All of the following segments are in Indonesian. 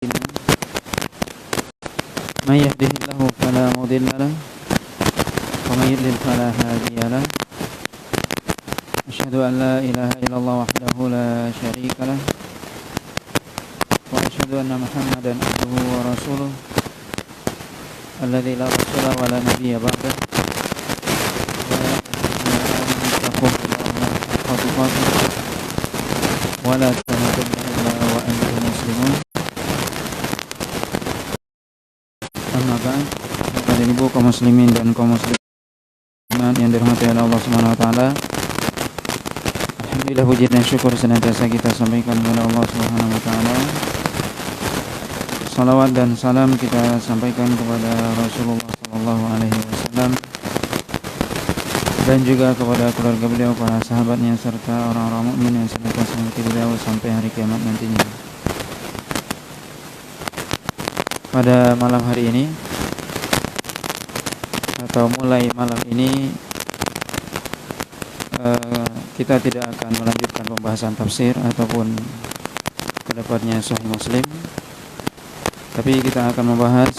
من يهده الله فلا مضل له ومن يضلل فلا هادي له أشهد أن لا إله إلا الله وحده لا شريك له وأشهد أن محمدا عبده ورسوله الذي لا رسول ولا نبي بعده اتقوا الله حق تقاته ولا تموتن إلا وأنتم مسلمون. Amma ba'd. Kepada ibu kaum muslimin dan kaum muslimat yang dirahmati oleh Allah Subhanahu wa taala. Alhamdulillah, puji dan syukur senantiasa kita sampaikan kepada Allah Subhanahu wa taala. Salawat dan salam kita sampaikan kepada Rasulullah sallallahu alaihi wasallam dan juga kepada keluarga beliau, para sahabatnya serta orang-orang mukmin yang senantiasa mengikuti beliau sampai hari kiamat nantinya. Pada malam hari ini atau mulai malam ini kita tidak akan melanjutkan pembahasan tafsir ataupun pendapatnya Sahih Muslim, tapi kita akan membahas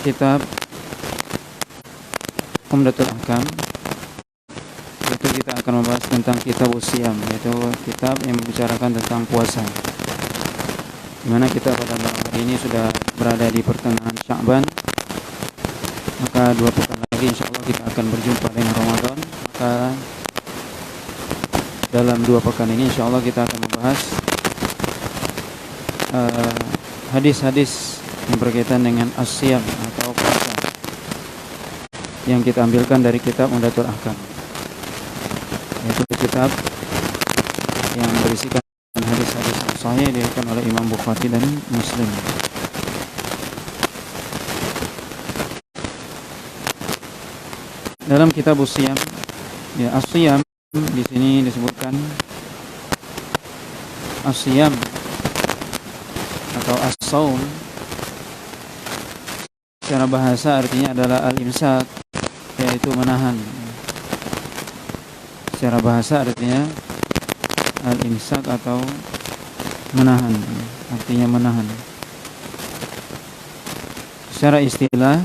kitab Umdatul Ahkam. Itu kita akan membahas tentang kitab Siyam, yaitu kitab yang membicarakan tentang puasa. Dimana kita pada malam hari ini sudah berada di pertengahan Sya'ban, maka 2 pekan lagi insyaallah kita akan berjumpa dengan Ramadan. Maka dalam 2 pekan ini insyaallah kita akan membahas hadis-hadis yang berkaitan dengan as-siyam atau puasa yang kita ambilkan dari kitab Umdatul Ahkam, yaitu kitab yang berisikan hadis-hadis sahih diriwayatkan oleh Imam Bukhari dan Muslim. Dalam kitab Siyam, ya, as-siyam di sini disebutkan as-siyam atau as-saum. Secara bahasa artinya adalah al-imsak, yaitu menahan. Secara bahasa artinya al-imsak atau menahan, artinya menahan. Secara istilah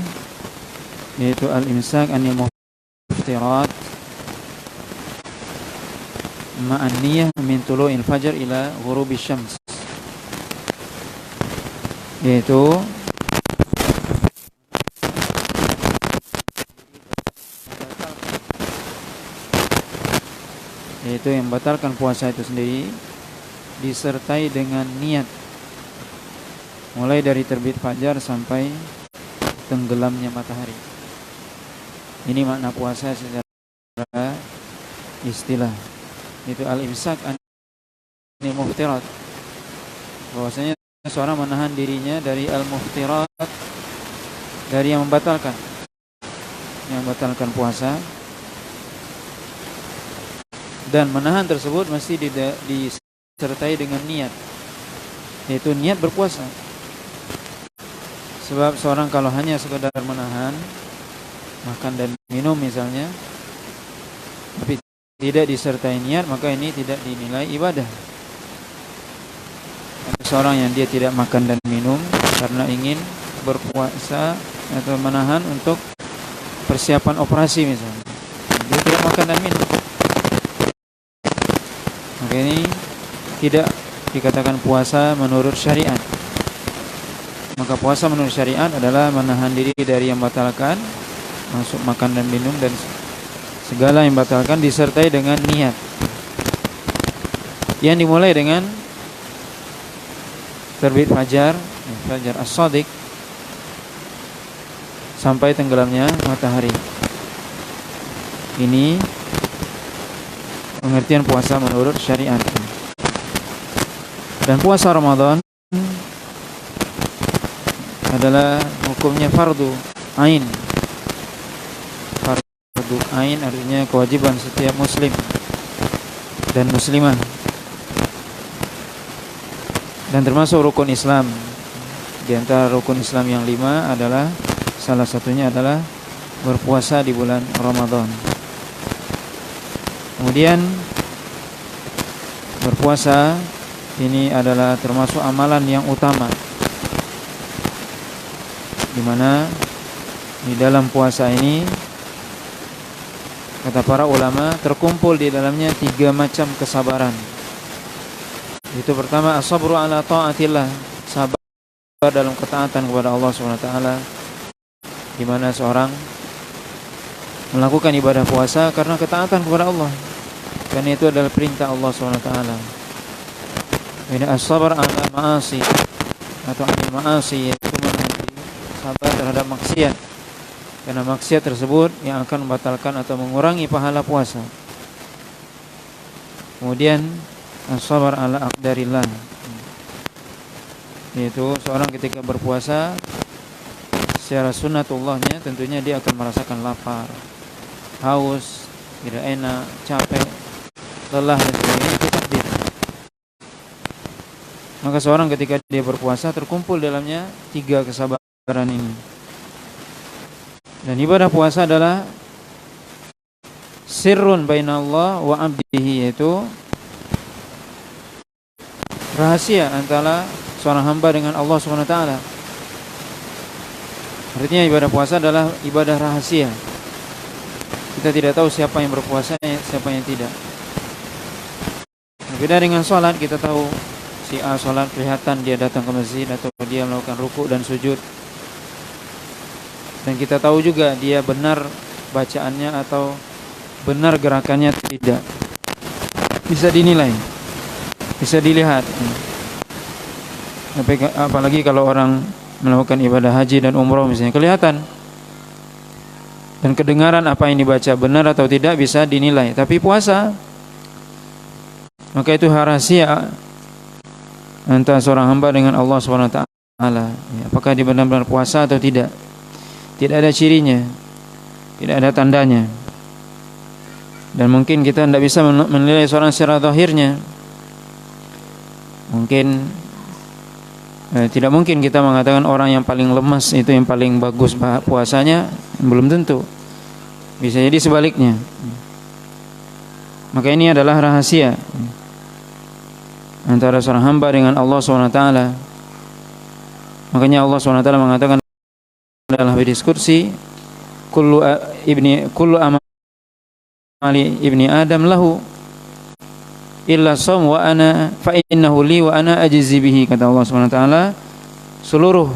yaitu al-imsak anil muftirat ma'an niyah min tulu'il fajr ila ghurubish syams, yaitu yang membatalkan puasa itu sendiri disertai dengan niat mulai dari terbit fajar sampai tenggelamnya matahari. Ini makna puasa secara istilah, itu al-imsak anil muftirat, bahwasanya seorang menahan dirinya dari al-muftirat, dari yang membatalkan puasa. Dan menahan tersebut mesti disertai dengan niat, yaitu niat berpuasa. Sebab seorang kalau hanya sekedar menahan makan dan minum misalnya, tapi tidak disertai niat, maka ini tidak dinilai ibadah. Seorang yang dia tidak makan dan minum karena ingin berpuasa atau menahan untuk persiapan operasi misalnya, dia tidak makan dan minum, maka ini tidak dikatakan puasa menurut syariat. Maka puasa menurut syariat adalah menahan diri dari yang membatalkan, masuk makan dan minum dan segala yang membatalkan, disertai dengan niat yang dimulai dengan terbit fajar as-shadiq sampai tenggelamnya matahari. Ini pengertian puasa menurut syariat. Dan puasa Ramadan adalah hukumnya fardu ain. Fardu ain artinya kewajiban setiap muslim dan muslimah, dan termasuk rukun Islam. Di antara rukun Islam yang 5 adalah, salah satunya adalah berpuasa di bulan Ramadan. Kemudian berpuasa ini adalah termasuk amalan yang utama, di mana di dalam puasa ini kata para ulama terkumpul di dalamnya 3 macam kesabaran. Itu pertama, as-sabru ala ta'atillah, sabar dalam ketaatan kepada Allah SWT, di mana seorang melakukan ibadah puasa karena ketaatan kepada Allah, karena itu adalah perintah Allah SWT. Ini as-sabar ala ma'asi atau anil ma'asi, yaitu menahan diri, sabar terhadap maksiat, karena maksiat tersebut yang akan membatalkan atau mengurangi pahala puasa. Kemudian as-sabar ala aqdarillah, yaitu seorang ketika berpuasa secara sunnatullahnya tentunya dia akan merasakan lapar, haus, tidak enak, capek, lelah dan sebagainya, itu takdir. Maka seorang ketika dia berpuasa terkumpul dalamnya 3 kesabaran ini. Dan ibadah puasa adalah sirrun bainallah wa abdihi, yaitu rahasia antara seorang hamba dengan Allah SWT. Artinya ibadah puasa adalah ibadah rahasia. Kita tidak tahu siapa yang berpuasa, siapa yang tidak. Beda dengan sholat, kita tahu si A sholat, kelihatan dia datang ke masjid atau dia melakukan ruku dan sujud, dan kita tahu juga dia benar bacaannya atau benar gerakannya tidak. Bisa dinilai, bisa dilihat. Apalagi kalau orang melakukan ibadah haji dan umroh misalnya, kelihatan dan kedengaran apa yang dibaca benar atau tidak bisa dinilai. Tapi puasa, maka itu rahasia antara seorang hamba dengan Allah SWT. Apakah dia benar-benar puasa atau tidak? Tidak ada cirinya, tidak ada tandanya. Dan mungkin kita tidak bisa menilai seorang secara zahirnya. Tidak mungkin kita mengatakan orang yang paling lemas itu yang paling bagus puasanya, belum tentu. Bisa jadi sebaliknya. Maka ini adalah rahasia antara seorang hamba dengan Allah SWT. Makanya Allah SWT mengatakan dalam hadis qudsi, kullu amali ibni Adam lahu illa shaum wa ana fa innahu li wa ana ajzi bihi. Kata Allah SWT, seluruh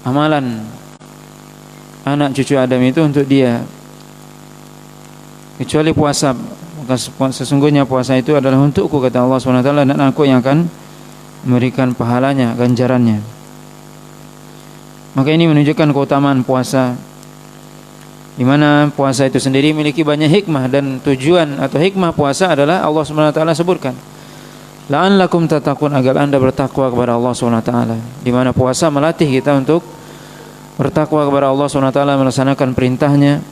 amalan anak cucu Adam itu untuk dia, kecuali puasa. Sesungguhnya puasa itu adalah untukku, kata Allah SWT, dan aku yang akan memberikan pahalanya, ganjarannya. Maka ini menunjukkan keutamaan puasa, di mana puasa itu sendiri memiliki banyak hikmah, dan tujuan atau hikmah puasa adalah Allah SWT sebutkan, la'allakum tattaqun, agar anda bertakwa kepada Allah SWT. Di mana puasa melatih kita untuk bertakwa kepada Allah SWT, melaksanakan perintahnya,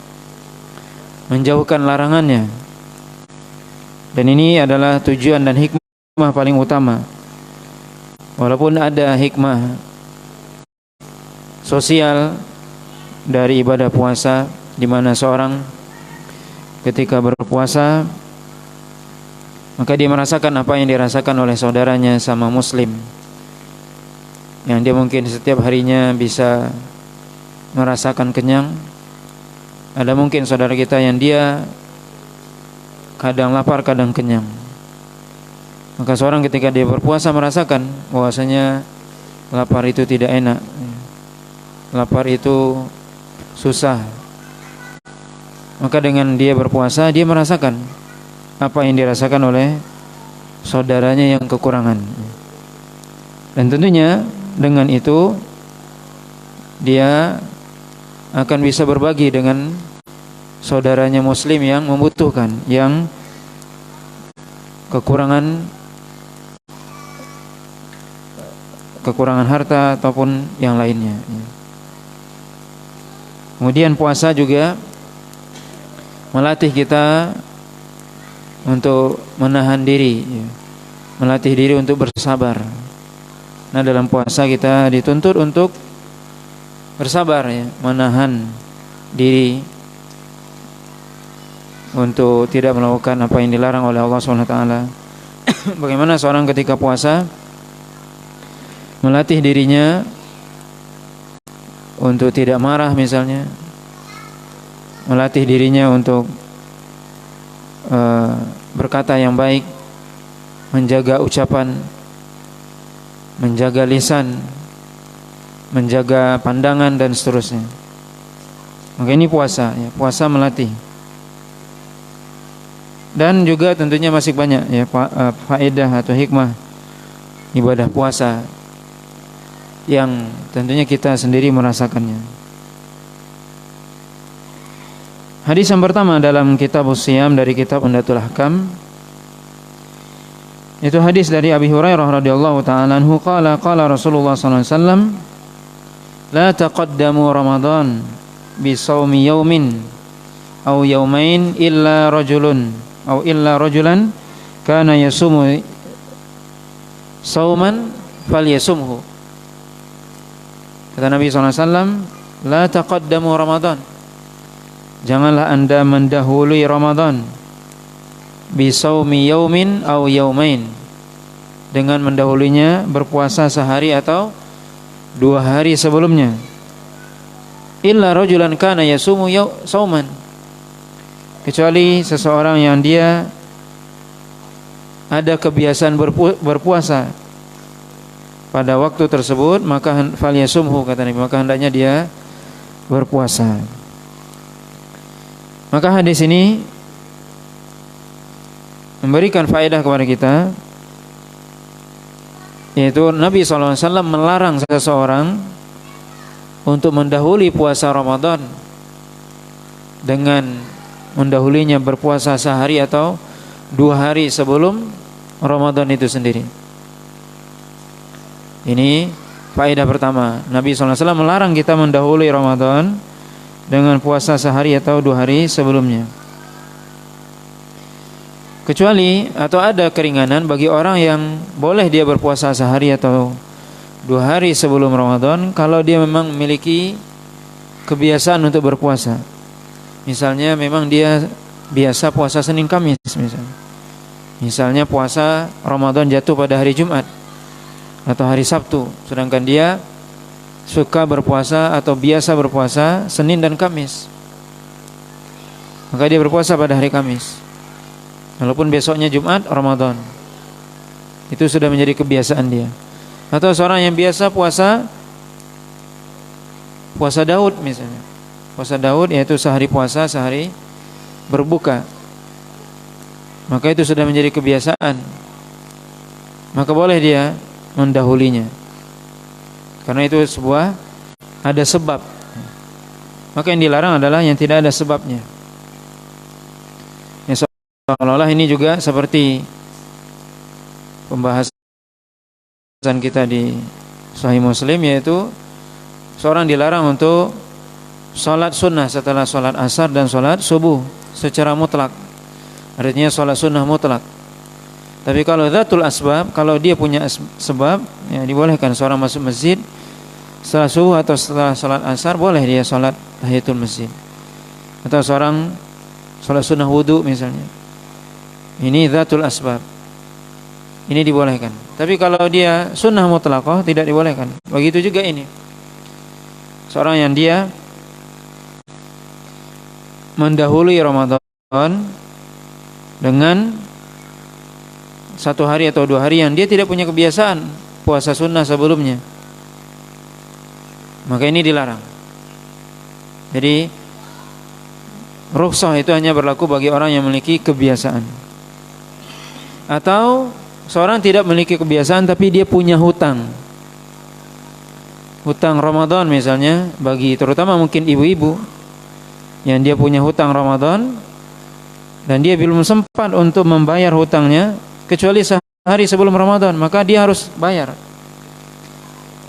menjauhkan larangannya. Dan ini adalah tujuan dan hikmah paling utama. Walaupun ada hikmah sosial dari ibadah puasa, di mana seorang ketika berpuasa maka dia merasakan apa yang dirasakan oleh saudaranya sama muslim, yang dia mungkin setiap harinya bisa merasakan kenyang. Ada mungkin saudara kita yang dia kadang lapar, kadang kenyang. Maka seorang ketika dia berpuasa merasakan bahwasanya lapar itu tidak enak, lapar itu susah. Maka dengan dia berpuasa, dia merasakan apa yang dirasakan oleh saudaranya yang kekurangan. Dan tentunya dengan itu dia akan bisa berbagi dengan saudaranya muslim yang membutuhkan, yang kekurangan harta ataupun yang lainnya. Kemudian puasa juga melatih kita untuk menahan diri, melatih diri untuk bersabar. Nah, dalam puasa kita dituntut untuk bersabar, menahan diri untuk tidak melakukan apa yang dilarang oleh Allah SWT, bagaimana seorang ketika puasa melatih dirinya untuk tidak marah misalnya, melatih dirinya untuk berkata yang baik, menjaga ucapan, menjaga lisan, menjaga pandangan dan seterusnya. Maka ini puasa, ya, puasa melatih. Dan juga tentunya masih banyak ya faedah atau hikmah ibadah puasa yang tentunya kita sendiri merasakannya. Hadis yang pertama dalam kitab Siyam dari kitab Umdatul Ahkam, itu hadis dari Abi Hurairah radhiyallahu taala anhu qala Rasulullah sallallahu alaihi wasallam la taqaddamu Ramadan bi shaumi yaumin aw yaumain illa rajulan kana yasumu sauman falyasumhu. Kata Nabi sallallahu alaihi wasallam, la taqaddamu Ramadan, janganlah anda mendahului Ramadan bisaumi yaumin aw yaumain, dengan mendahulunya berpuasa sehari atau 2 hari sebelumnya. Illa rajulan kana yasumu sauman, kecuali seseorang yang dia ada kebiasaan berpuasa pada waktu tersebut, maka falyasumhu, kata Nabi, maka hendaknya dia berpuasa. Maka hadis ini memberikan faedah kepada kita, yaitu Nabi SAW melarang seseorang untuk mendahului puasa Ramadan dengan mendahulinya berpuasa sehari atau 2 hari sebelum Ramadan itu sendiri. Ini faedah pertama. Nabi SAW melarang kita mendahului Ramadan dengan puasa sehari atau 2 hari sebelumnya. Kecuali atau ada keringanan bagi orang yang boleh dia berpuasa sehari atau 2 hari sebelum Ramadan kalau dia memang memiliki kebiasaan untuk berpuasa. Misalnya memang dia biasa puasa Senin Kamis misalnya. Misalnya puasa Ramadan jatuh pada hari Jumat atau hari Sabtu, sedangkan dia suka berpuasa atau biasa berpuasa Senin dan Kamis, maka dia berpuasa pada hari Kamis walaupun besoknya Jumat Ramadan. Itu sudah menjadi kebiasaan dia. Atau seorang yang biasa puasa Daud misalnya, puasa Daud yaitu sehari puasa sehari berbuka, maka itu sudah menjadi kebiasaan, maka boleh dia mendahulinya, karena itu ada sebab. Maka yang dilarang adalah yang tidak ada sebabnya. Ya, seolah-olah ini juga seperti pembahasan kita di Sahih Muslim, yaitu seorang dilarang untuk sholat sunnah setelah sholat asar dan sholat subuh secara mutlak, artinya sholat sunnah mutlak. Tapi kalau dzatul asbab, kalau dia punya sebab, ya dibolehkan seorang masuk masjid setelah subuh atau setelah sholat asar, boleh dia sholat tahiyatul masjid. Atau seorang sholat sunnah wudu misalnya, ini dzatul asbab, ini dibolehkan. Tapi kalau dia sunnah mutlaqah, tidak dibolehkan. Begitu juga ini, seorang yang dia mendahului Ramadan dengan 1 hari atau 2 hari yang dia tidak punya kebiasaan puasa sunnah sebelumnya, maka ini dilarang. Jadi rukhsah itu hanya berlaku bagi orang yang memiliki kebiasaan. Atau seorang tidak memiliki kebiasaan tapi dia punya hutang Ramadan misalnya, bagi terutama mungkin ibu-ibu yang dia punya hutang Ramadan dan dia belum sempat untuk membayar hutangnya kecuali sehari sebelum Ramadan, maka dia harus bayar.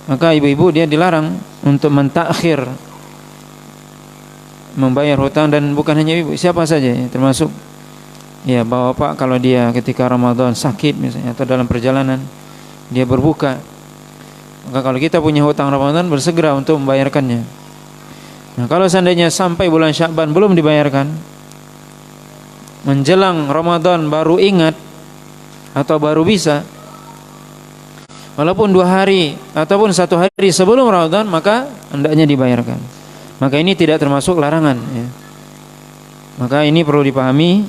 Maka ibu-ibu dia dilarang untuk mentakhir membayar hutang, dan bukan hanya ibu, siapa saja ya, termasuk ya bapak, kalau dia ketika Ramadan sakit misalnya atau dalam perjalanan dia berbuka, maka kalau kita punya hutang Ramadan bersegera untuk membayarkannya. Nah, kalau seandainya sampai bulan Sya'ban belum dibayarkan, menjelang Ramadan baru ingat atau baru bisa, walaupun 2 hari ataupun 1 hari sebelum Ramadan, maka hendaknya dibayarkan. Maka ini tidak termasuk larangan, ya. Maka ini perlu dipahami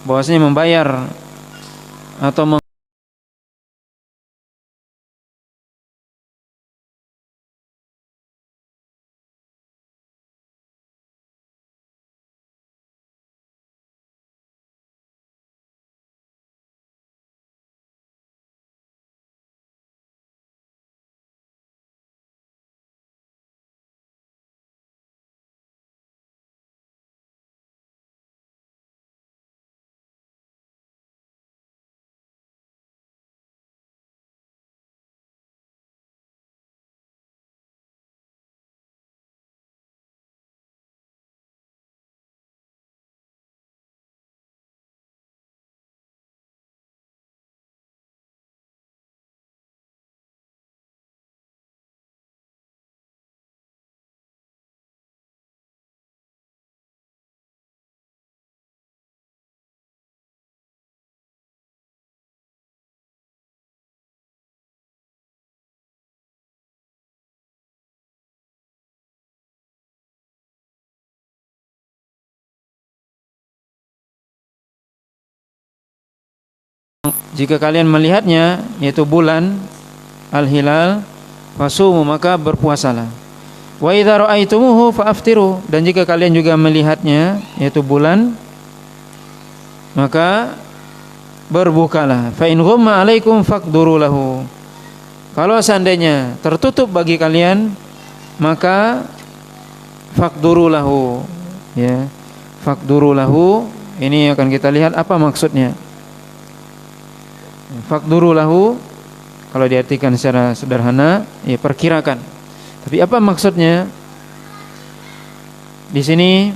bahwasanya membayar atau jika kalian melihatnya, yaitu bulan al-hilal, fasumu, maka berpuasalah. Wa idza ra'aitumuhu fa'aftiru, dan jika kalian juga melihatnya, yaitu bulan, maka berbukalah. Fa in ghumma 'alaikum faqduru lahu. Kalau seandainya tertutup bagi kalian, maka faqduru lahu, ya. Faqduru lahu, ini akan kita lihat apa maksudnya. Faqduru lahu, kalau diartikan secara sederhana, ya perkirakan. Tapi apa maksudnya? Di sini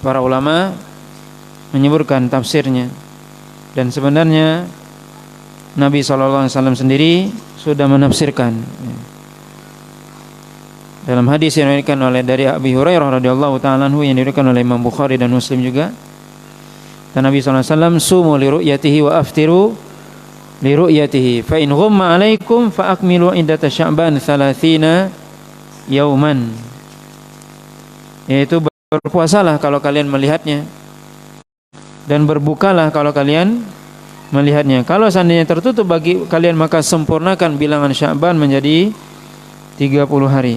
para ulama menyebutkan tafsirnya, dan sebenarnya Nabi SAW sendiri sudah menafsirkan. Dalam hadis yang diriwayatkan oleh dari Abi Hurairah radhiyallahu ta'ala anhu, yang diriwayatkan oleh Imam Bukhari dan Muslim juga, dan Nabi SAW, sumu li ru'yatihi wa aftiru li ru'yatihi, fa in ghumma 'alaikum fa akmilu iddata Sya'ban 30 yauman. Yaitu berpuasalah kalau kalian melihatnya, dan berbukalah kalau kalian melihatnya. Kalau seandainya tertutup bagi kalian, maka sempurnakan bilangan Sya'ban menjadi 30 hari.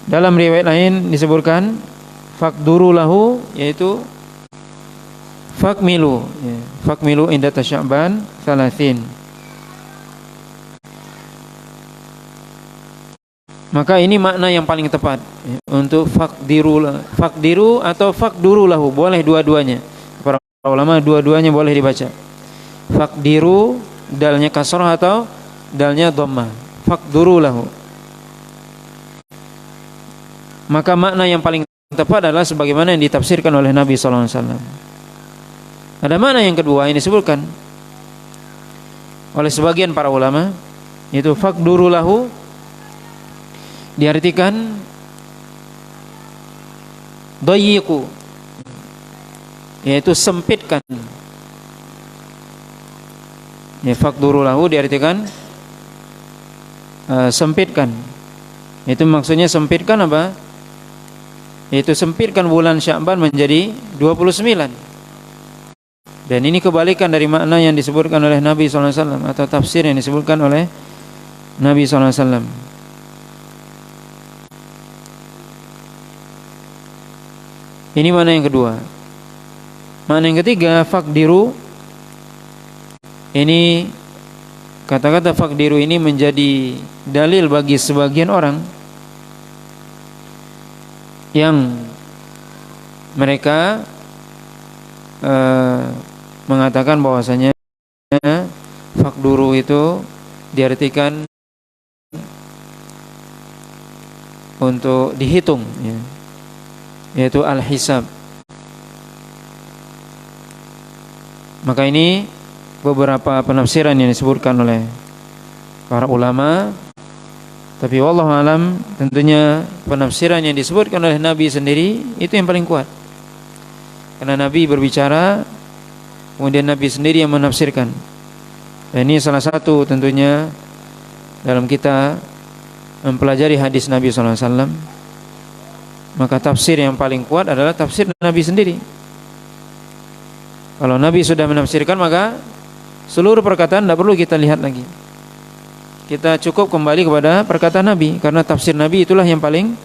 Dalam riwayat lain disebutkan faqduru lahu, yaitu fakmilu, ya. Fakmilu indata Sya'ban 30. Maka ini makna yang paling tepat, ya, untuk fakdiru atau fakduru lahu, boleh dua-duanya. Para ulama dua-duanya boleh dibaca. Fakdiru, dalnya kasrah atau dalnya dhammah. Fakduru lahu. Maka makna yang paling tepat adalah sebagaimana yang ditafsirkan oleh Nabi sallallahu alaihi wasallam. Ada makna yang kedua yang disebutkan oleh sebagian para ulama, yaitu faqduru lahu, diartikan dayyiqu, yaitu sempitkan. Ya, faqduru lahu diartikan sempitkan. Itu maksudnya sempitkan apa? Yaitu sempitkan bulan Sya'ban menjadi 29. Dan ini kebalikan dari makna yang disebutkan oleh Nabi SAW, atau tafsir yang disebutkan oleh Nabi SAW. Ini makna yang kedua. Makna yang ketiga, faqdiru, ini kata-kata faqdiru ini menjadi dalil bagi sebagian orang yang mereka mengatakan bahwasanya faqduru itu diartikan untuk dihitung, ya, yaitu al-hisab. Maka ini beberapa penafsiran yang disebutkan oleh para ulama, tapi wallahu alam, tentunya penafsiran yang disebutkan oleh Nabi sendiri itu yang paling kuat. Karena Nabi berbicara, kemudian Nabi sendiri yang menafsirkan. Dan ini salah satu tentunya dalam kita mempelajari hadis Nabi SAW, maka tafsir yang paling kuat adalah tafsir Nabi sendiri. Kalau Nabi sudah menafsirkan, maka seluruh perkataan tidak perlu kita lihat lagi. Kita cukup kembali kepada perkataan Nabi, karena tafsir Nabi itulah yang paling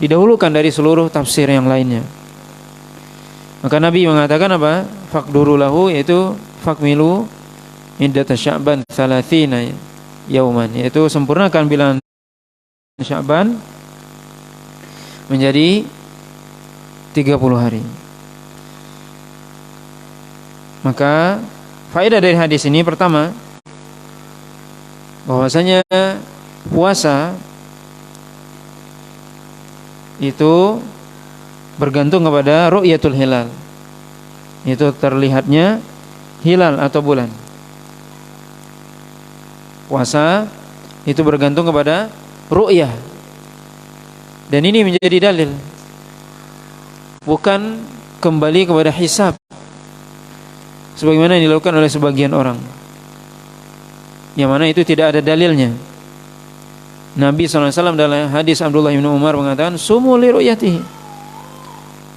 didahulukan dari seluruh tafsir yang lainnya. Maka Nabi mengatakan apa? Faqduru lahu, yaitu fakmilu iddata Sya'ban 30 yauman, yaitu sempurnakan bilangan Sya'ban menjadi 30 hari. Maka faedah dari hadis ini pertama, bahwasanya puasa itu bergantung kepada ru'yatul hilal, itu terlihatnya hilal atau bulan. Puasa itu bergantung kepada ru'yah, dan ini menjadi dalil, bukan kembali kepada hisab sebagaimana yang dilakukan oleh sebagian orang, yang mana itu tidak ada dalilnya. Nabi SAW dalam hadis Abdullah bin Umar mengatakan, sumu li ru'yatihi,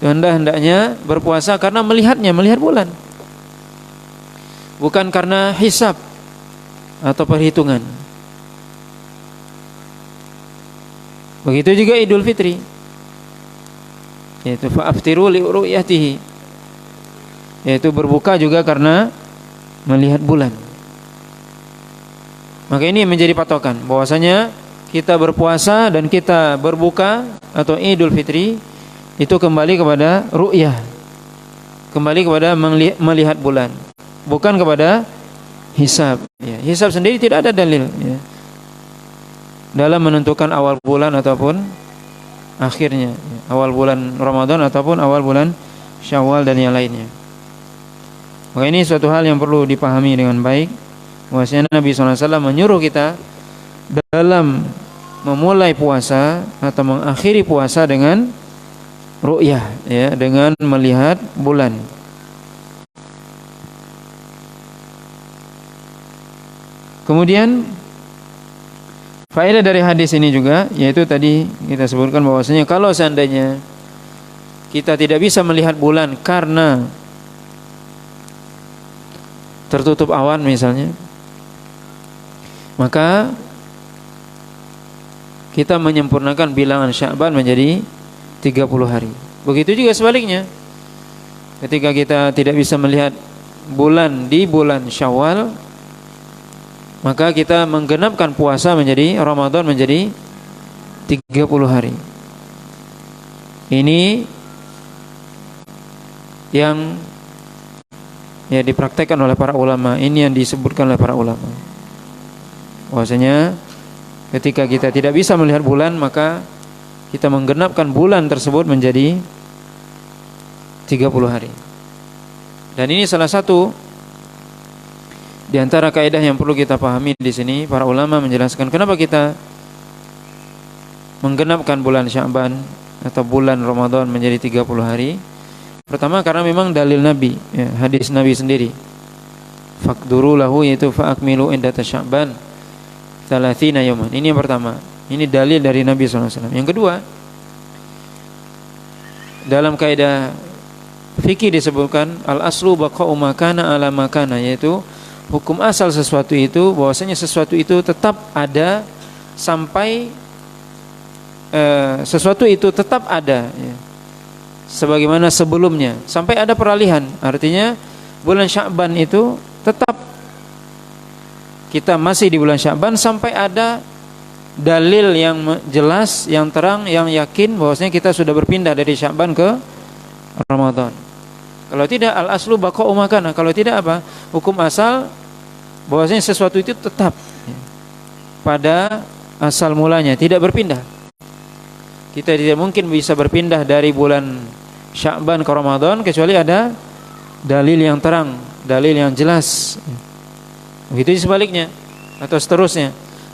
hendaknya berpuasa karena melihatnya, melihat bulan, bukan karena hisab atau perhitungan. Begitu juga Idul Fitri, yaitu fa'aftiru li ru'yatihi, yaitu berbuka juga karena melihat bulan. Maka ini menjadi patokan bahwasanya kita berpuasa dan kita berbuka atau Idul Fitri itu kembali kepada ru'yah, kembali kepada melihat bulan, bukan kepada hisab. Ya, hisab sendiri tidak ada dalil ya, dalam menentukan awal bulan ataupun akhirnya, ya, awal bulan Ramadan ataupun awal bulan Syawal dan yang lainnya. Maka ini suatu hal yang perlu dipahami dengan baik, bahwasanya Nabi SAW menyuruh kita dalam memulai puasa atau mengakhiri puasa dengan ru'yah, ya, dengan melihat bulan. Kemudian faedah dari hadis ini juga, yaitu tadi kita sebutkan bahwasanya kalau seandainya kita tidak bisa melihat bulan karena tertutup awan misalnya, maka kita menyempurnakan bilangan Sya'ban menjadi 30 hari. Begitu juga sebaliknya, ketika kita tidak bisa melihat bulan di bulan Syawal, maka kita menggenapkan puasa menjadi Ramadan menjadi 30 hari. Ini yang ya dipraktekkan oleh para ulama, ini yang disebutkan oleh para ulama, bahwasanya ketika kita tidak bisa melihat bulan, maka kita menggenapkan bulan tersebut menjadi 30 hari. Dan ini salah satu di antara kaidah yang perlu kita pahami di sini. Para ulama menjelaskan kenapa kita menggenapkan bulan Sya'ban atau bulan Ramadan menjadi 30 hari. Pertama, karena memang dalil Nabi, ya, hadis Nabi sendiri. Faqduru lahu, yaitu fa'akmilu iddata Sya'ban 30 yauman. Ini yang pertama. Ini dalil dari Nabi SAW. Yang kedua, dalam kaidah fikih disebutkan al-aslu baqa'u makana ala makana, yaitu hukum asal sesuatu itu, bahwasanya sesuatu itu tetap ada sampai sesuatu itu tetap ada, ya, sebagaimana sebelumnya, sampai ada peralihan. Artinya bulan Sya'ban itu tetap kita masih di bulan Sya'ban sampai ada dalil yang jelas, yang terang, yang yakin bahwasanya kita sudah berpindah dari Sya'ban ke Ramadan. Kalau tidak, al-aslu baqa'u makana. Kalau tidak apa? Hukum asal bahwasanya sesuatu itu tetap pada asal mulanya, tidak berpindah. Kita tidak mungkin bisa berpindah dari bulan Sya'ban ke Ramadan kecuali ada dalil yang terang, dalil yang jelas. Begitu sebaliknya atau seterusnya.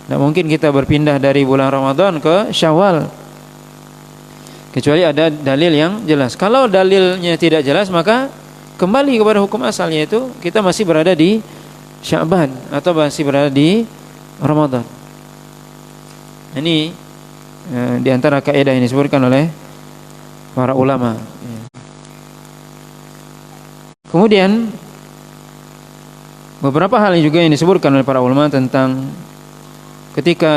Tidak mungkin kita berpindah dari bulan Ramadan ke Syawal kecuali ada dalil yang jelas. Kalau dalilnya tidak jelas, maka kembali kepada hukum asalnya, yaitu kita masih berada di Sya'ban atau masih berada di Ramadan. Ini di antara kaidah yang disebutkan oleh para ulama. Kemudian beberapa hal juga yang disebutkan oleh para ulama tentang ketika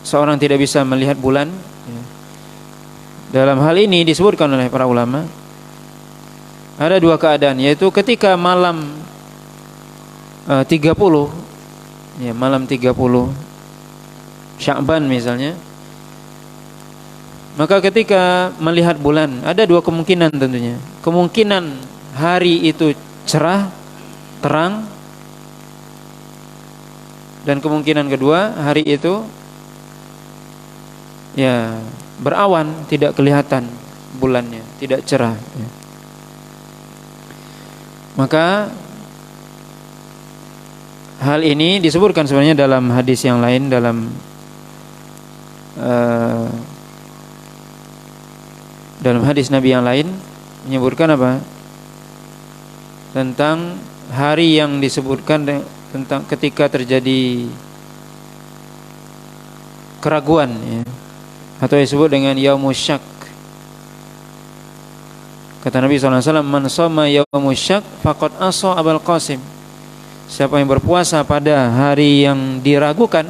seorang tidak bisa melihat bulan. Dalam hal ini disebutkan oleh para ulama ada dua keadaan, yaitu ketika malam 30 malam 30 Sya'ban misalnya, maka ketika melihat bulan ada dua kemungkinan tentunya. Kemungkinan hari itu cerah, terang, dan kemungkinan kedua hari itu berawan, tidak kelihatan bulannya, tidak cerah. Maka hal ini disebutkan sebenarnya dalam hadis yang lain, dalam hadis Nabi yang lain menyebutkan apa? Tentang hari yang disebutkan tentang ketika terjadi keraguan, atau disebut dengan yaumus syak. Kata Nabi SAW, man shoma yaumus syak faqad asa Abul Qasim. Siapa yang berpuasa pada hari yang diragukan,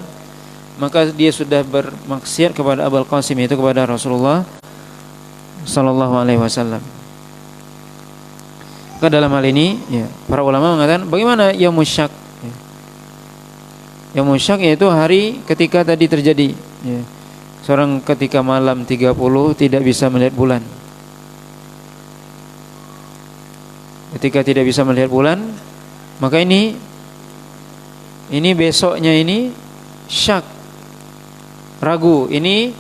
maka dia sudah bermaksiat kepada Abul Qasim, yaitu kepada Rasulullah sallallahu alaihi wasallam. Maka dalam hal ini para ulama mengatakan bagaimana yaumus syak? Yaumus syak yaitu hari ketika tadi terjadi seorang ketika malam 30 tidak bisa melihat bulan. Ketika tidak bisa melihat bulan, maka ini besoknya ini syak, ragu, ini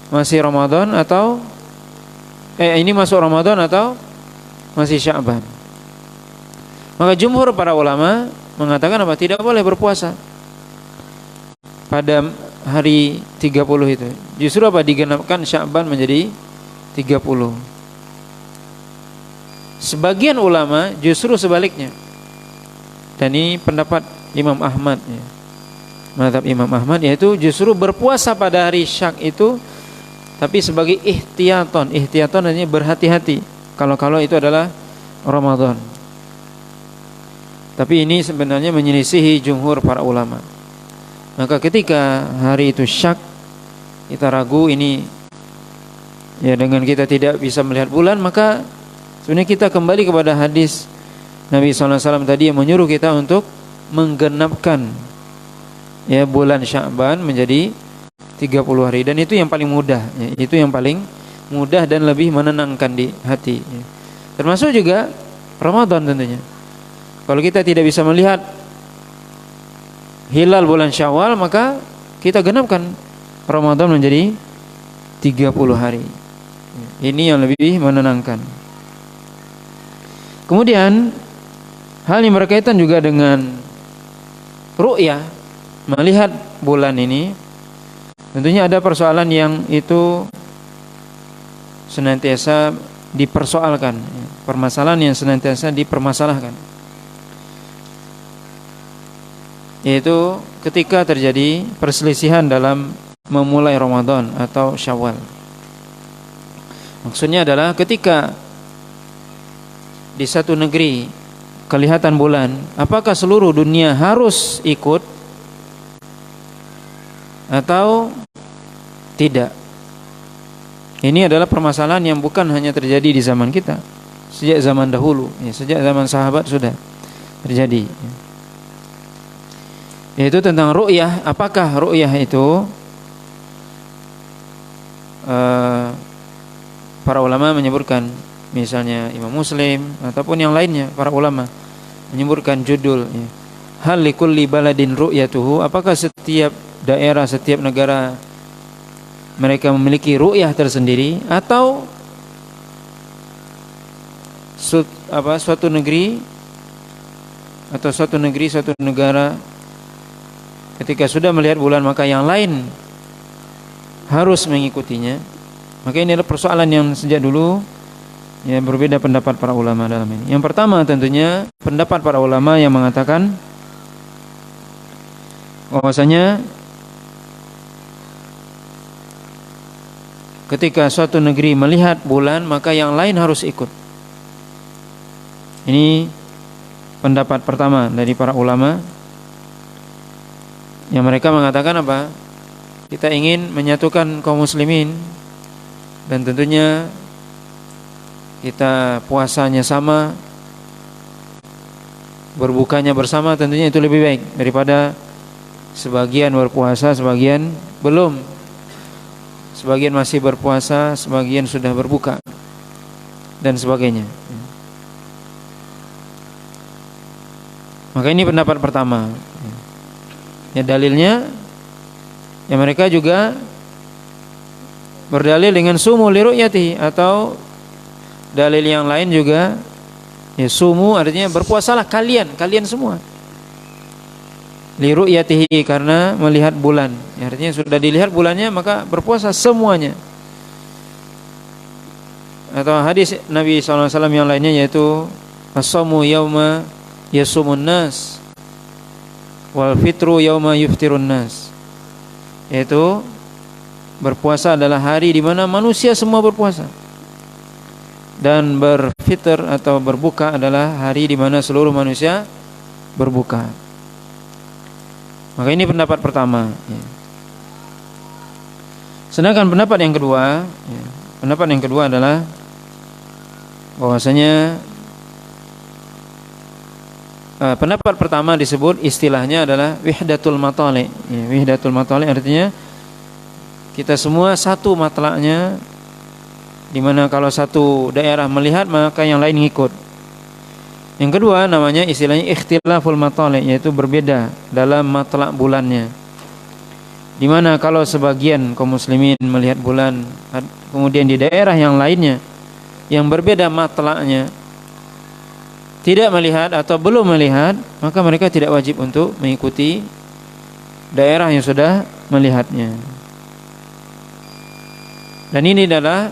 masih Ramadan atau ini masuk Ramadan atau masih Sya'ban. Maka jumhur para ulama mengatakan apa? Tidak boleh berpuasa pada hari 30 itu. Justru apa? Digenapkan Sya'ban menjadi 30. Sebagian ulama justru sebaliknya. Dan ini pendapat Imam Ahmad, mazhab Imam Ahmad, yaitu justru berpuasa pada hari syak itu tapi sebagai ihtiyaton. Ihtiyaton artinya berhati-hati kalau itu adalah Ramadan. Tapi ini sebenarnya menyelisihi jumhur para ulama. Maka ketika hari itu syak, kita ragu ini dengan kita tidak bisa melihat bulan, maka sebenarnya kita kembali kepada hadis Nabi SAW tadi yang menyuruh kita untuk menggenapkan bulan Sya'ban menjadi 30 hari, dan itu yang paling mudah, itu yang paling mudah dan lebih menenangkan di hati. Termasuk juga Ramadan tentunya. Kalau kita tidak bisa melihat hilal bulan Syawal, maka kita genapkan Ramadan menjadi 30 hari. Ini yang lebih menenangkan. Kemudian hal yang berkaitan juga dengan ru'yah, melihat bulan ini, tentunya ada persoalan yang itu senantiasa dipersoalkan, permasalahan yang senantiasa dipermasalahkan, yaitu ketika terjadi perselisihan dalam memulai Ramadan atau Syawal. Maksudnya adalah ketika di satu negeri kelihatan bulan, apakah seluruh dunia harus ikut atau tidak? Ini adalah permasalahan yang bukan hanya terjadi di zaman kita, sejak zaman dahulu, sejak zaman sahabat sudah terjadi. Yaitu tentang ru'yah. Apakah ru'yah itu para ulama menyebutkan, misalnya Imam Muslim ataupun yang lainnya, para ulama menyebutkan judul hal likulli baladin ru'yatuhu. Apakah setiap daerah, setiap negara mereka memiliki ru'yah tersendiri, atau suatu negeri atau suatu negara ketika sudah melihat bulan maka yang lain harus mengikutinya. Maka ini adalah persoalan yang sejak dulu ya berbeda pendapat para ulama dalam ini. Yang pertama tentunya pendapat para ulama yang mengatakan bahwasanya ketika suatu negeri melihat bulan maka yang lain harus ikut. Ini pendapat pertama dari para ulama yang mereka mengatakan apa? Kita ingin menyatukan kaum muslimin dan tentunya kita puasanya sama, berbukanya bersama, tentunya itu lebih baik daripada sebagian berpuasa, sebagian belum. Sebagian masih berpuasa, sebagian sudah berbuka dan sebagainya. Maka ini pendapat pertama. Ya dalilnya ya mereka juga berdalil dengan sumu li ru'yatihi, atau dalil yang lain juga ya sumu artinya berpuasalah kalian semua. Li ru'yatihi karena melihat bulan. Ya, artinya sudah dilihat bulannya maka berpuasa semuanya. Atau hadis Nabi SAW yang lainnya yaitu as-shamu yauma yasumun nas wal fitru yauma yuftirun nas, yaitu berpuasa adalah hari di mana manusia semua berpuasa, dan berfitr atau berbuka adalah hari di mana seluruh manusia berbuka. Maka ini pendapat pertama ya. Sedangkan pendapat yang kedua ya, pendapat yang kedua adalah bahwasanya pendapat pertama disebut istilahnya adalah wihdatul matali ya, wihdatul matali artinya kita semua satu matlaknya, dimana kalau satu daerah melihat maka yang lain ngikut. Yang kedua namanya istilahnya ikhtilaful matali, yaitu berbeda dalam matlak bulannya, dimana kalau sebagian kaum muslimin melihat bulan, kemudian di daerah yang lainnya yang berbeda matlaknya tidak melihat atau belum melihat, maka mereka tidak wajib untuk mengikuti daerah yang sudah melihatnya. Dan ini adalah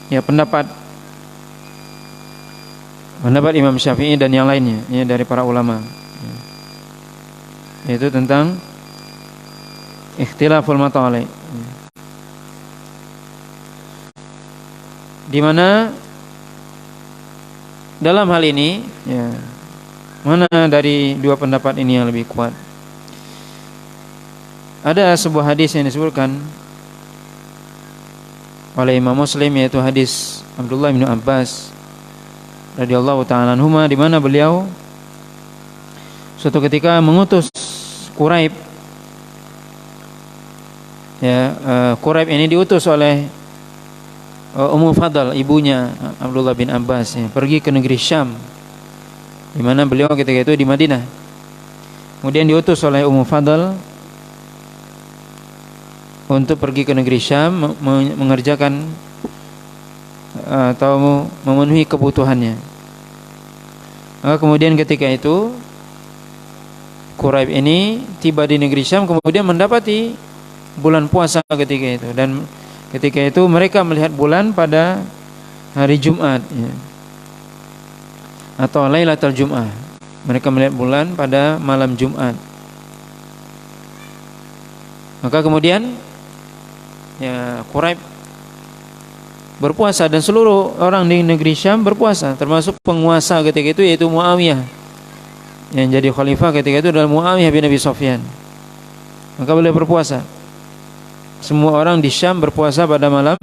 ya pendapat Imam Syafi'i dan yang lainnya ya, dari para ulama ya, yaitu tentang ikhtilaful matali ya, di mana dalam hal ini ya, mana dari dua pendapat ini yang lebih kuat? Ada sebuah hadis yang disebutkan oleh Imam Muslim, yaitu hadis Abdullah bin Abbas radhiyallahu ta'ala anhuma, di mana beliau suatu ketika mengutus Quraib ya, Quraib ini diutus oleh Ummu Fadl, ibunya Abdullah bin Abbas ya, pergi ke negeri Syam, di mana beliau ketika itu di Madinah. Kemudian diutus oleh Ummu Fadl untuk pergi ke negeri Syam mengerjakan atau memenuhi kebutuhannya. Maka kemudian ketika itu Quraib ini tiba di negeri Syam, kemudian mendapati bulan puasa ketika itu, dan ketika itu mereka melihat bulan pada hari Jumat ya, atau Lailatul Jum'ah. Mereka melihat bulan pada malam Jumat. Maka kemudian ya Quraib berpuasa, dan seluruh orang di negeri Syam berpuasa, termasuk penguasa ketika itu yaitu Muawiyah. Yang jadi khalifah ketika itu adalah Muawiyah bin Abi Sufyan. Maka beliau berpuasa. Semua orang di Syam berpuasa pada malam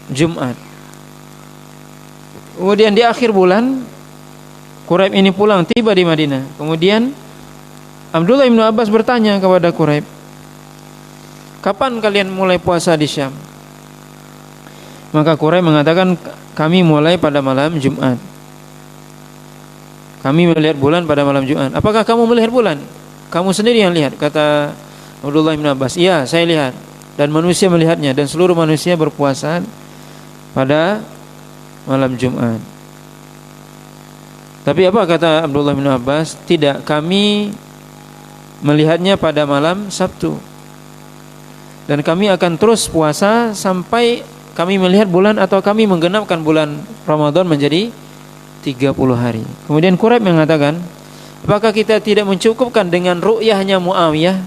Jumat. Kemudian di akhir bulan Quraib ini pulang, tiba di Madinah. Kemudian Abdullah bin Abbas bertanya kepada Quraib, kapan kalian mulai puasa di Syam? Maka Quraib mengatakan, kami mulai pada malam Jumat. Kami melihat bulan pada malam Jumat. Apakah kamu melihat bulan? Kamu sendiri yang lihat, kata Abdullah bin Abbas. Iya, saya lihat. Dan manusia melihatnya, dan seluruh manusia berpuasa pada malam Jumat. Tapi apa kata Abdullah bin Abbas? Tidak, kami melihatnya pada malam Sabtu. Dan kami akan terus puasa sampai kami melihat bulan atau kami menggenapkan bulan Ramadan menjadi 30 hari. Kemudian Quraib mengatakan, apakah kita tidak mencukupkan dengan ru'yahnya Muawiyah?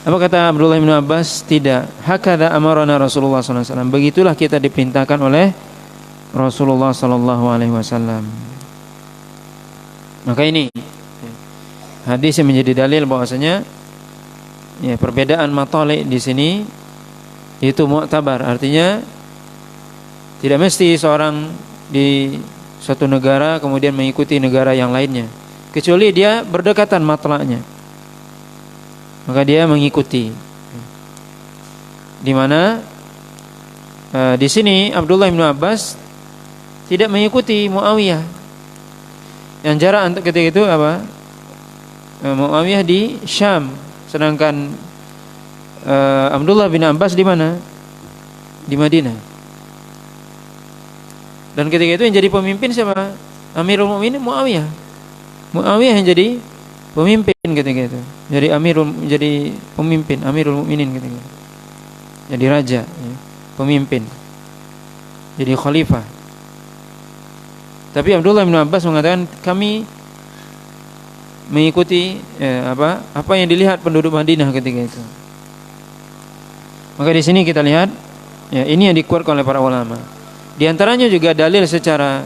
Apa kata Abdullah bin Abbas? Tidak. Hakadha amarana Rasulullah SAW. Begitulah kita diperintahkan oleh Rasulullah SAW. Maka ini hadis yang menjadi dalil bahwasanya ya, perbedaan matali di sini itu mu'tabar. Artinya tidak mesti seorang di suatu negara kemudian mengikuti negara yang lainnya, kecuali dia berdekatan matlaknya, maka dia mengikuti. Di mana di sini Abdullah bin Abbas tidak mengikuti Muawiyah. Yang jarak ketika itu apa? Muawiyah di Syam, sedangkan Abdullah bin Abbas di mana? Di Madinah. Dan ketika itu yang jadi pemimpin siapa? Amirul Mukminin Muawiyah. Muawiyah yang jadi pemimpin ketika itu. Jadi pemimpin Amirul Mukminin ketika itu. Jadi raja, ya, pemimpin. Jadi khalifah. Tapi Abdullah bin Abbas mengatakan kami mengikuti apa yang dilihat penduduk Madinah ketika itu. Maka di sini kita lihat ya, ini yang dikuatkan oleh para ulama. Di antaranya juga dalil secara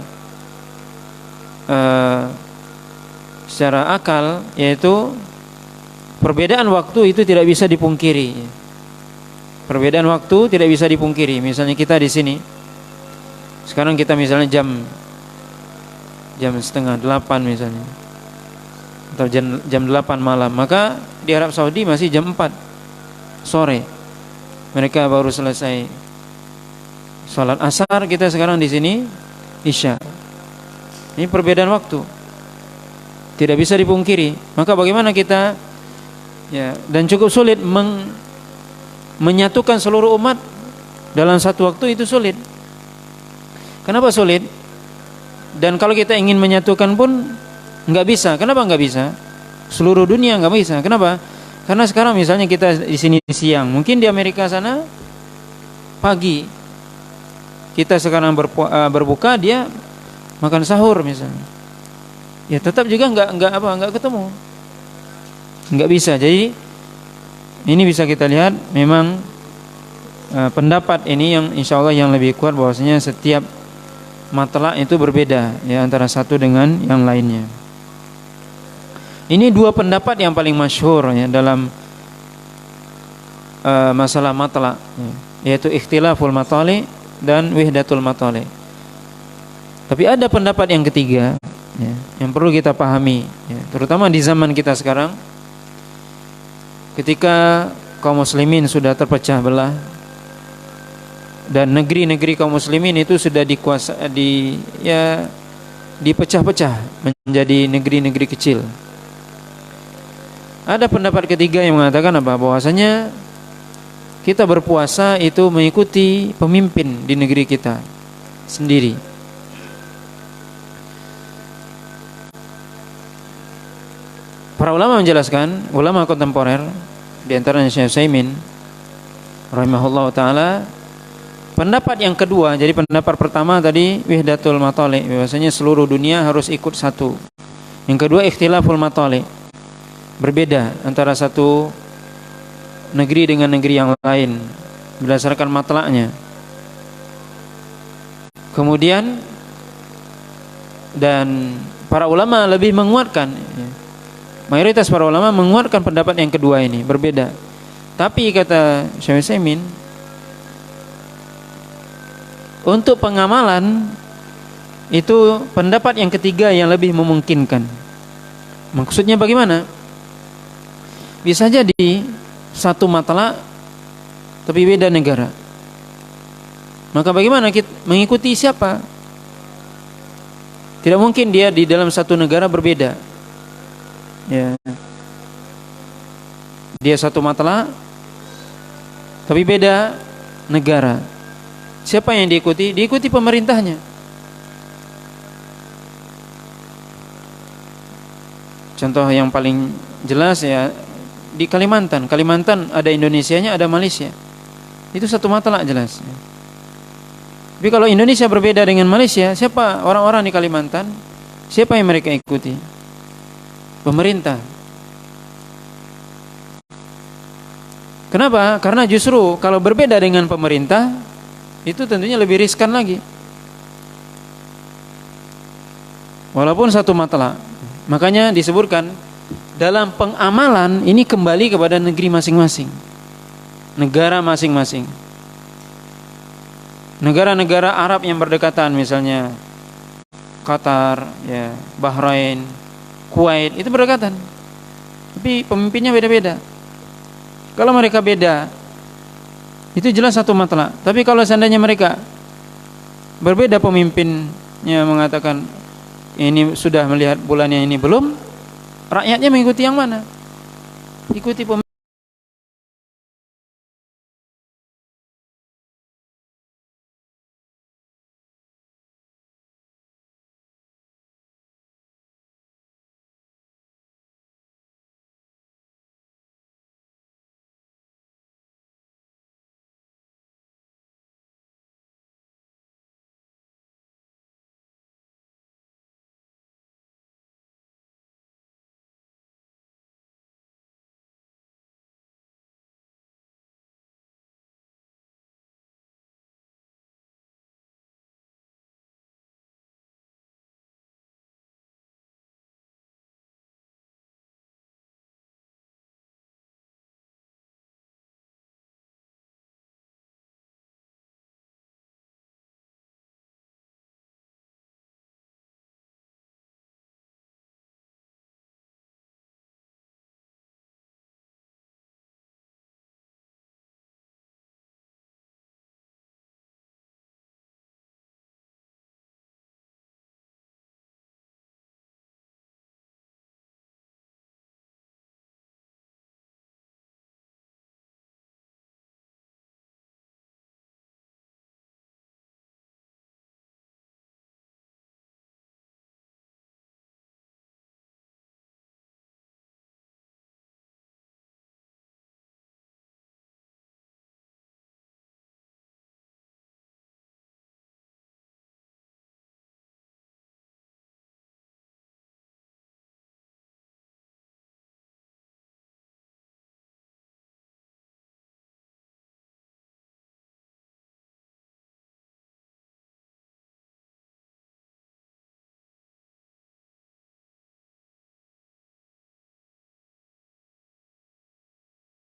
akal, yaitu perbedaan waktu itu tidak bisa dipungkiri. Perbedaan waktu tidak bisa dipungkiri. Misalnya kita di sini sekarang kita misalnya jam 7:30 misalnya, atau jam 8 malam, maka di Arab Saudi masih jam 4 sore. Mereka baru selesai salat asar, kita sekarang di sini isya. Ini perbedaan waktu, tidak bisa dipungkiri. Maka bagaimana kita ya, dan cukup sulit menyatukan seluruh umat dalam satu waktu, itu sulit. Kenapa sulit? Dan kalau kita ingin menyatukan pun nggak bisa. Kenapa nggak bisa? Seluruh dunia nggak bisa. Kenapa? Karena sekarang misalnya kita di sini siang, mungkin di Amerika sana pagi. Kita sekarang berbuka, dia makan sahur misalnya. Ya tetap juga nggak ketemu. Nggak bisa. Jadi ini bisa kita lihat memang pendapat ini yang insya Allah yang lebih kuat, bahwasanya setiap matlak itu berbeda ya, antara satu dengan yang lainnya. Ini dua pendapat yang paling masyhur ya dalam masalah matlak ya, yaitu ikhtilaful matali dan wihdatul matali. Tapi ada pendapat yang ketiga ya, yang perlu kita pahami ya, terutama di zaman kita sekarang, ketika kaum muslimin sudah terpecah belah dan negeri-negeri kaum muslimin itu sudah dipecah-pecah menjadi negeri-negeri kecil. Ada pendapat ketiga yang mengatakan apa? Bahwasanya kita berpuasa itu mengikuti pemimpin di negeri kita sendiri. Para ulama menjelaskan, ulama kontemporer, di antaranya Syekh Utsaimin rahimahullah taala, pendapat yang kedua, jadi pendapat pertama tadi wihdatul matali, bahwasanya seluruh dunia harus ikut satu. Yang kedua ikhtilaful matali, berbeda antara satu negeri dengan negeri yang lain berdasarkan matlaknya. Kemudian dan para ulama lebih menguatkan, mayoritas para ulama menguatkan pendapat yang kedua ini, berbeda. Tapi kata Syekh Utsaimin, untuk pengamalan itu pendapat yang ketiga yang lebih memungkinkan. Maksudnya bagaimana? Bisa jadi satu matlak tapi beda negara. Maka bagaimana kita mengikuti siapa? Tidak mungkin dia di dalam satu negara berbeda. Ya. Dia satu matlak tapi beda negara. Siapa yang diikuti? Diikuti pemerintahnya. Contoh yang paling jelas ya, di Kalimantan. Kalimantan ada Indonesianya, ada Malaysia. Itu satu matlak jelas. Tapi kalau Indonesia berbeda dengan Malaysia, siapa orang-orang di Kalimantan? Siapa yang mereka ikuti? Pemerintah. Kenapa? Karena justru kalau berbeda dengan pemerintah, itu tentunya lebih riskan lagi. Walaupun satu matlak. Makanya disebutkan dalam pengamalan ini kembali kepada negeri masing-masing, negara masing-masing. Negara-negara Arab yang berdekatan, misalnya Qatar, ya, Bahrain, Kuwait, itu berdekatan. Tapi pemimpinnya beda-beda. Kalau mereka beda, itu jelas satu matlak. Tapi kalau seandainya mereka berbeda, pemimpinnya mengatakan ini sudah melihat bulannya, ini belum, rakyatnya mengikuti yang mana? Ikuti pemimpin.